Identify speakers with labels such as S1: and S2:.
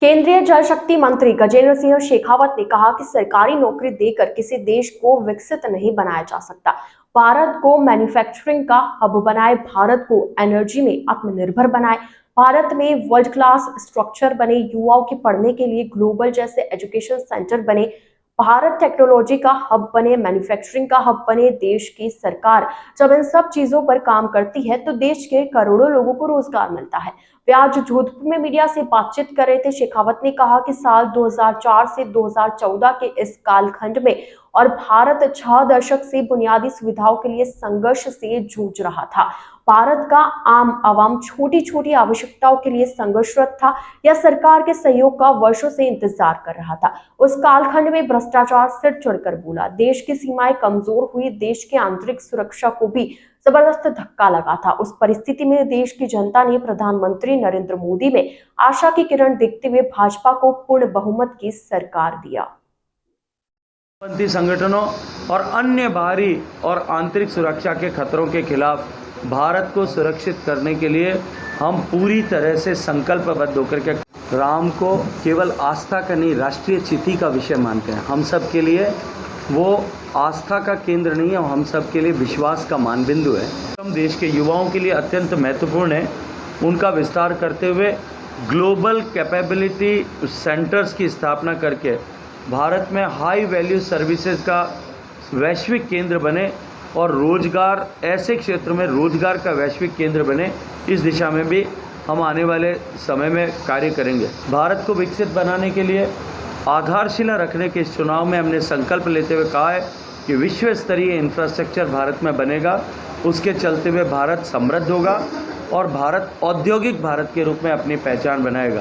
S1: केंद्रीय जल शक्ति मंत्री गजेंद्र सिंह शेखावत ने कहा कि सरकारी नौकरी देकर किसी देश को विकसित नहीं बनाया जा सकता। भारत को मैन्युफैक्चरिंग का हब बनाए, भारत को एनर्जी में आत्मनिर्भर बनाए, भारत में वर्ल्ड क्लास स्ट्रक्चर बने, युवाओं के पढ़ने के लिए ग्लोबल जैसे एजुकेशन सेंटर बने, भारत टेक्नोलॉजी का हब बने, मैन्युफैक्चरिंग का हब बने। देश की सरकार जब इन सब चीजों पर काम करती है तो देश के करोड़ों लोगों को रोजगार मिलता है। वे आज जोधपुर में मीडिया से बातचीत कर रहे थे। शेखावत ने कहा कि साल 2004 से 2014 के इस कालखंड में और भारत 6 दशक से बुनियादी सुविधाओं के लिए संघर्ष से जूझ रहा था। भारत का आम आवाम छोटी छोटी आवश्यकताओं के लिए संघर्षरत था या सरकार के सहयोग का वर्षों से इंतजार कर रहा था। उस कालखंड में भ्रष्टाचार सिर चढ़कर बोला, देश की सीमाएं कमजोर हुई, देश की आंतरिक सुरक्षा को भी जबरदस्त धक्का लगा था। उस परिस्थिति में देश की जनता ने प्रधानमंत्री नरेंद्र मोदी में आशा की किरण देखते हुए भाजपा को पूर्ण बहुमत की सरकार दिया।
S2: पंथी संगठनों और अन्य बाहरी और आंतरिक सुरक्षा के खतरों के खिलाफ भारत को सुरक्षित करने के लिए हम पूरी तरह से संकल्पबद्ध होकर के राम को केवल आस्था का नहीं, राष्ट्रीय चिति का विषय मानते हैं। हम सब के लिए वो आस्था का केंद्र नहीं है, हम सब के लिए विश्वास का मानबिंदु है। हम देश के युवाओं के लिए अत्यंत महत्वपूर्ण है। उनका विस्तार करते हुए ग्लोबल कैपेबिलिटी सेंटर्स की स्थापना करके भारत में हाई वैल्यू सर्विसेज का वैश्विक केंद्र बने और रोजगार ऐसे क्षेत्र में रोजगार का वैश्विक केंद्र बने, इस दिशा में भी हम आने वाले समय में कार्य करेंगे। भारत को विकसित बनाने के लिए आधारशिला रखने के इस चुनाव में हमने संकल्प लेते हुए कहा है कि विश्व स्तरीय इंफ्रास्ट्रक्चर भारत में बनेगा। उसके चलते हुए भारत समृद्ध होगा और भारत औद्योगिक भारत के रूप में अपनी पहचान बनाएगा।